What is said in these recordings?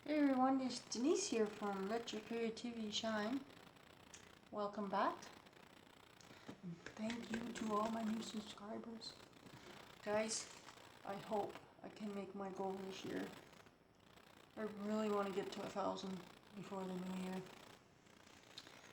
Hey everyone, it's Denise here from Let Your Creativity Shine. Welcome back. And thank you to all my new subscribers. Guys, I hope I can make my goal this year. I really want to get to 1,000 before the new year.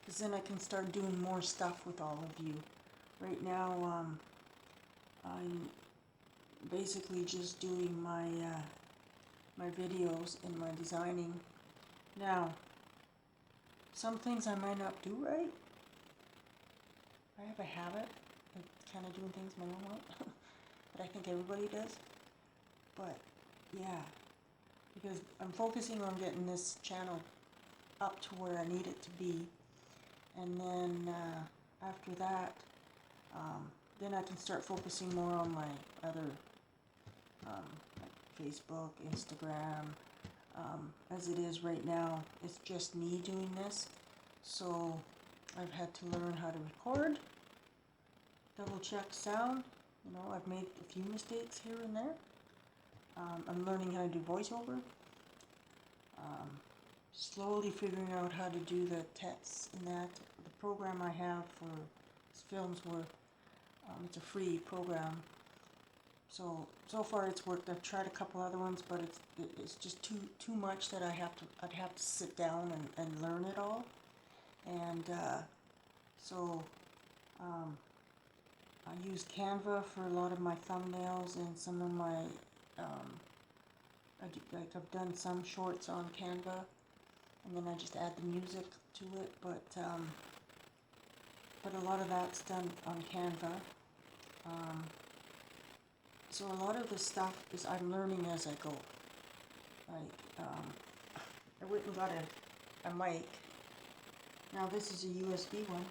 Because then I can start doing more stuff with all of you. Right now, I'm basically just doing my videos and my designing. Now, some things I might not do right. I have a habit of kind of doing things my own way, but I think everybody does. But yeah, because I'm focusing on getting this channel up to where I need it to be, and then after that, then I can start focusing more on my other like Facebook, Instagram. As it is right now, it's just me doing this, so I've had to learn how to record, double check sound. You know, I've made a few mistakes here and there. I'm learning how to do voiceover. Slowly figuring out how to do the text and that. The program I have for Filmsworth, it's a free program. So far it's worked. I've tried a couple other ones, but it's just too much that I'd have to sit down and learn it all. And I use Canva for a lot of my thumbnails and some of my I've done some shorts on Canva, and then I just add the music to it. But a lot of that's done on Canva. So a lot of the stuff is I'm learning as I go. Like, I went and got a mic. Now this is a USB one.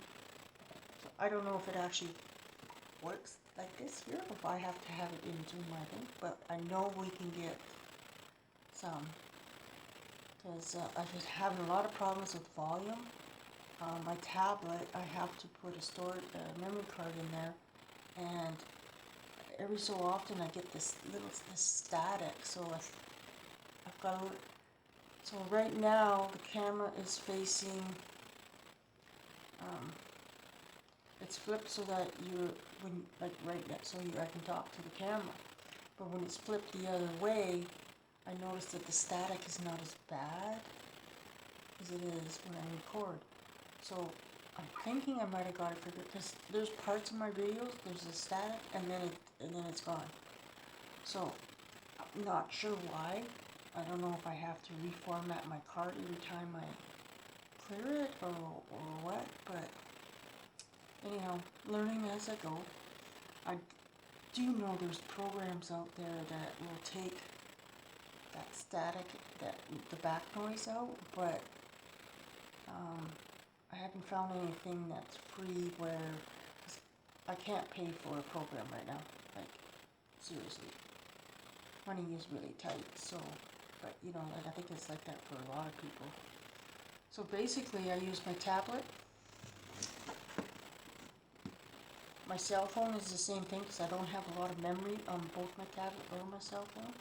So I don't know if it actually works like this here, or if I have to have it into my thing. But I know we can get some. Because I've been having a lot of problems with volume. My tablet, I have to put a memory card in there. And every so often I get this static, so I've got to. So right now the camera is facing. It's flipped so that I can talk to the camera. But when it's flipped the other way, I notice that the static is not as bad as it is when I record. So I'm thinking I might have got it figured, because there's parts of my videos, there's a static, and then it's gone. So I'm not sure why. I don't know if I have to reformat my card every time I clear it or what, but anyhow, learning as I go. I do know there's programs out there that will take that static, the back noise out, but I haven't found anything that's free where I can't pay for a program right now. Like, seriously. Money is really tight, so, but you know, I think it's like that for a lot of people. So basically I use my tablet. My cell phone is the same thing, because I don't have a lot of memory on both my tablet or my cell phone.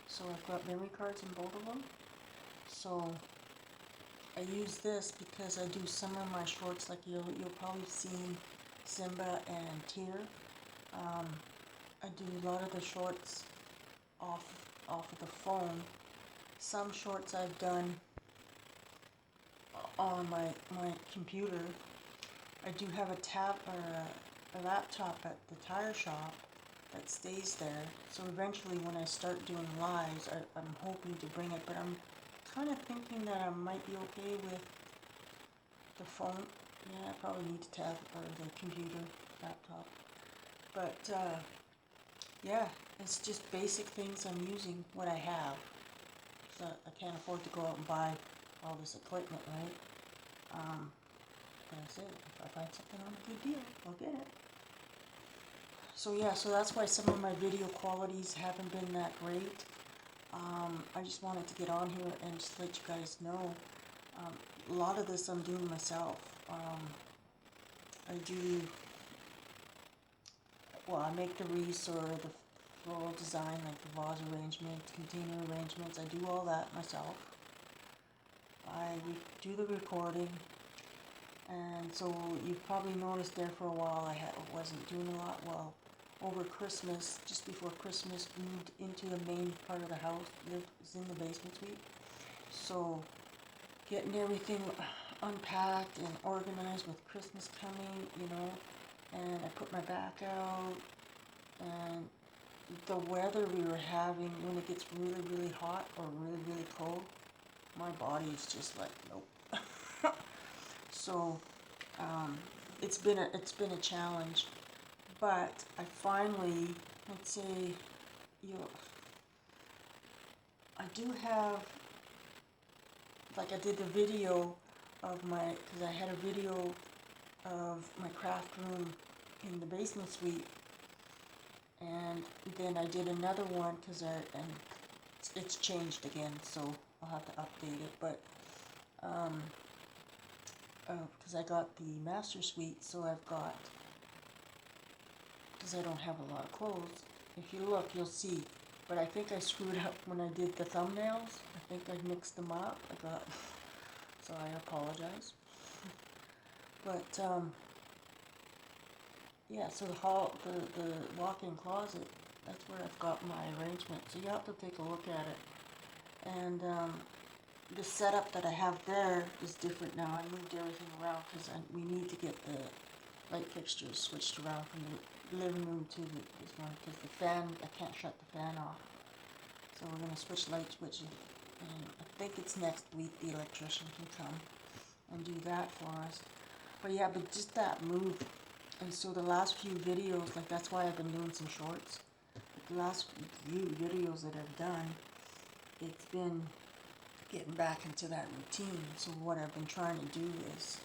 So I've got memory cards in both of them. So I use this because I do some of my shorts, like you'll probably seen Simba and Tear. I do a lot of the shorts off of the phone. Some shorts I've done on my computer. I do have a laptop at the tire shop that stays there. So eventually when I start doing lives, I'm hoping to bring it, but I'm kind of thinking that I might be okay with the phone. Yeah, I probably need to tab or the computer, laptop. But yeah, it's just basic things I'm using what I have. So I can't afford to go out and buy all this equipment, right? That's it. If I find something on a good deal, I'll get it. So yeah, so that's why some of my video qualities haven't been that great. I just wanted to get on here and just let you guys know. A lot of this I'm doing myself. I make the wreaths or the floral design, like the vase arrangements, container arrangements. I do all that myself. I do the recording, and so you've probably noticed there for a while I wasn't doing a lot. Well, over Christmas, just before Christmas, moved into the main part of the house. It's in the basement suite. So getting everything unpacked and organized with Christmas coming, you know, and I put my back out, and the weather we were having, when it gets really, really hot or really, really cold, my body is just like, nope. So it's been a challenge, but I finally, let's say, you know, I do have, like I did the video of because I had a video of my craft room in the basement suite, and then I did another one because it's changed again, so I'll have to update it, but because I got the master suite, so I've got, because I don't have a lot of clothes. If you look, you'll see, but I think I screwed up when I did the thumbnails. I think I mixed them up. So I apologize. But yeah, so the walk-in closet, that's where I've got my arrangement. So you have to take a look at it. And the setup that I have there is different now. I moved everything around because we need to get the light fixtures switched around from the living room to this one, because the fan, I can't shut the fan off. So we're going to switch light switches, and I think it's next week the electrician can come and do that for us. But yeah, but just that move, and so the last few videos, like that's why I've been doing some shorts. The last few videos that I've done, it's been getting back into that routine. So what I've been trying to do is,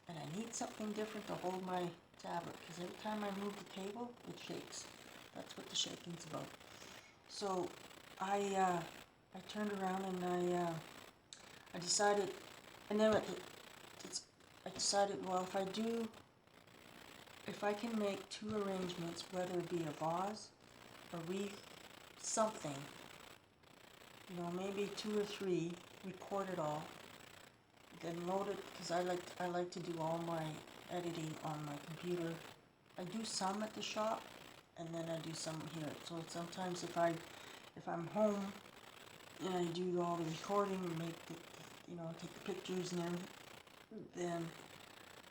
and I need something different to hold my tablet, because every time I move the table, it shakes. That's what the shaking's about. So I turned around and I decided, and then I decided, well, if I can make 2 arrangements, whether it be a vase, a wreath, something, you know, maybe 2 or 3, record it all, then load it, because I like to do all my editing on my computer. I do some at the shop, and then I do some here. So sometimes if I'm home and I do all the recording, take the pictures and everything, then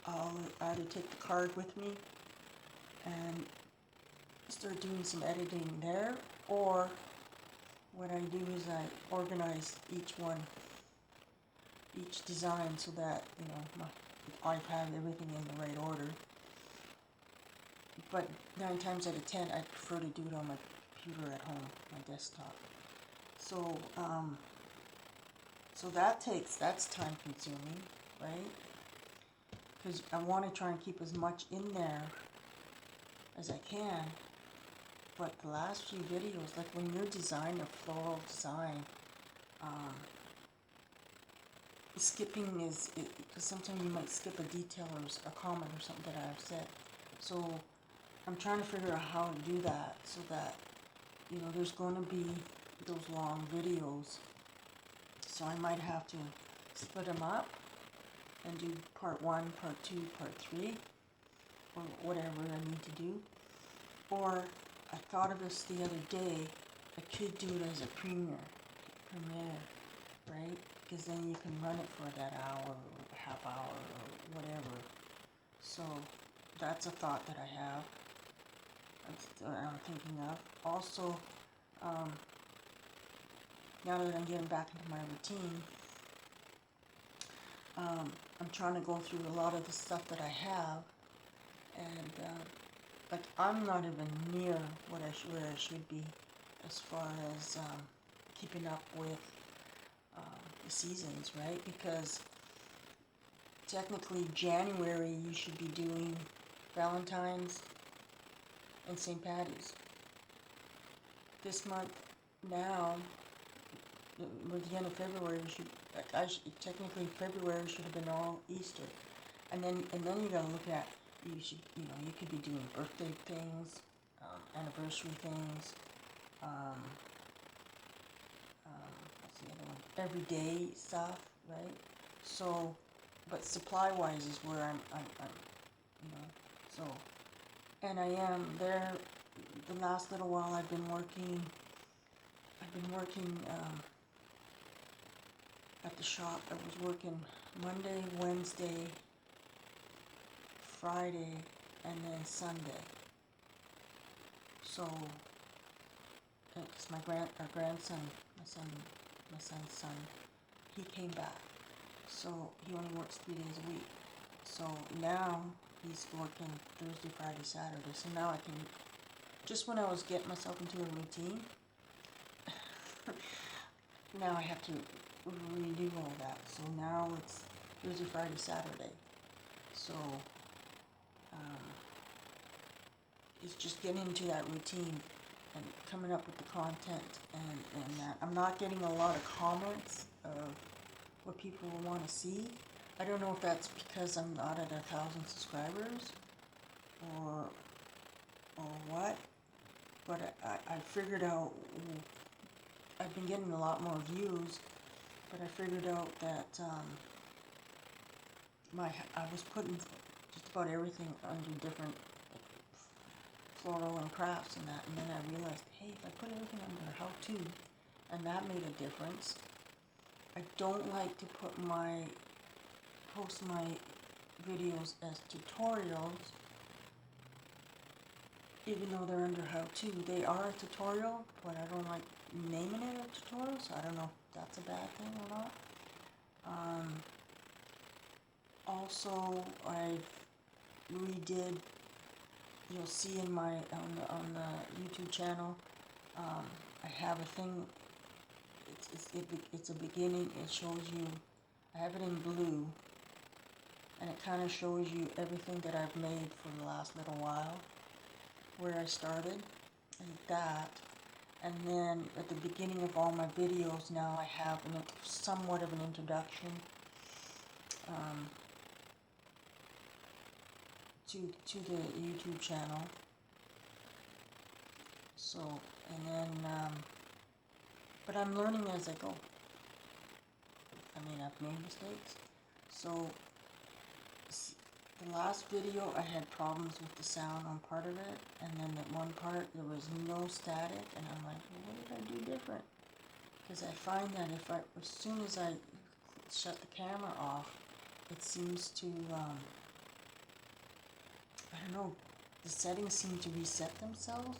I'll either take the card with me and start doing some editing there, or what I do is I organize each design, so that, you know, I have everything in the right order. But 9 times out of 10, I prefer to do it on my computer at home, my desktop. So, so that's time consuming, right? Because I want to try and keep as much in there as I can. But the last few videos, like when you're designing a floral design, skipping is, because sometimes you might skip a detail or a comment or something that I've said. So I'm trying to figure out how to do that, so that, you know, there's going to be those long videos. So I might have to split them up and do part 1, part 2, part 3, or whatever I need to do. Or I thought of this the other day, I could do it as a premiere, right? Because then you can run it for that hour, or half hour, or whatever. So that's a thought that I have, I'm thinking of. Also, now that I'm getting back into my routine, I'm trying to go through a lot of the stuff that I have, and like I'm not even near where I should be as far as keeping up with the seasons, right? Because technically January you should be doing Valentine's and St. Patty's. This month now, with the end of February, technically February should have been all Easter, and then you gotta look at, you could be doing birthday things, anniversary things, what's the other one? Everyday stuff, right? So, but supply-wise is where I'm, you know, so, and I am there. The last little while I've been working at the shop. I was working Monday, Wednesday, Friday, and then Sunday. So, because my grandson, my son's son, he came back. So he only works 3 days a week. So now he's working Thursday, Friday, Saturday. So now I can, just when I was getting myself into a routine, now I have to redo all that. So now it's Thursday, Friday, Saturday. So it's just getting into that routine and coming up with the content and that. I'm not getting a lot of comments of what people want to see. I don't know if that's because I'm not at 1,000 subscribers or what, but I figured out, I've been getting a lot more views, but I figured out that I was putting just about everything under different floral and crafts and that, and then I realized, hey, if I put everything under how-to, and that made a difference. I don't like to post my videos as tutorials, even though they're under how-to. They are a tutorial, but I don't like naming it a tutorial, so I don't know if that's a bad thing or not. Also, I redid, you'll see in my on the YouTube channel, I have a thing. It's a beginning. It shows you. I have it in blue, and it kind of shows you everything that I've made for the last little while, where I started, and that. And then at the beginning of all my videos now I have somewhat of an introduction to the YouTube channel. So, and then, but I'm learning as I go. I mean, I've made mistakes. So, the last video I had problems with the sound on part of it, and then at one part there was no static, and I'm like, well, what did I do different? Because I find that as soon as I shut the camera off, it seems to, I don't know, the settings seem to reset themselves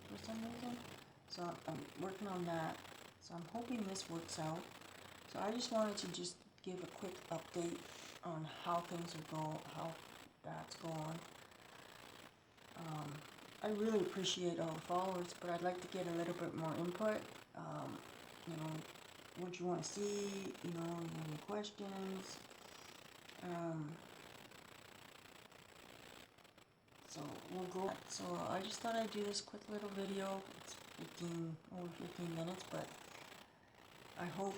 for some reason. So I'm working on that. So I'm hoping this works out. So I just wanted to just give a quick update on how things are going, how that's going. I really appreciate all the followers, but I'd like to get a little bit more input. You know, what you want to see, you know, any questions. So we'll go. So I just thought I'd do this quick little video. It's over 15 minutes, but I hope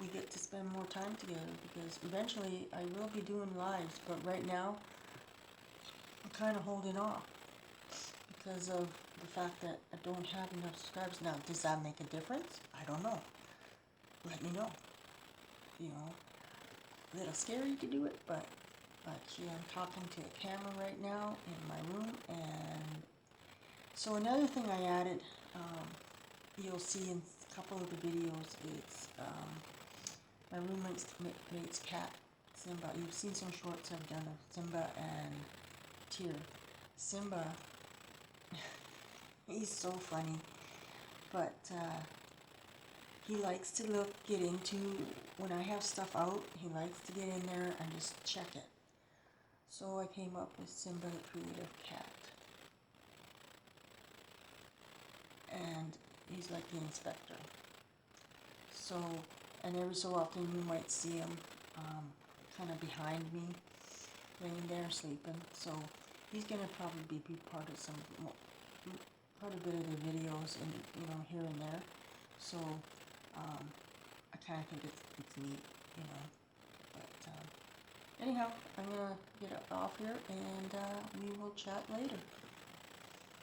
we get to spend more time together, because eventually I will be doing lives, but right now I'm kind of holding off because of the fact that I don't have enough subscribers. Now, does that make a difference? I don't know. Let me know. You know, a little scary to do it, but yeah, I'm talking to a camera right now in my room. And so another thing I added, you'll see in a couple of the videos, it's my roommate's cat, Simba. You've seen some shorts I've done of Simba and Tyr. Simba, he's so funny, but he likes to get into, when I have stuff out, he likes to get in there and just check it. So I came up with Simba the Creative Cat. And he's like the inspector. So, and every so often you might see him kind of behind me, laying there sleeping. So he's gonna probably be part of quite a bit of the videos, and you know, here and there. So I kind of think it's neat, you know. But anyhow, I'm gonna get off here, and we will chat later.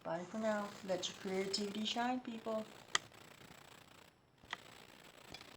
Bye for now. Let your creativity shine, people.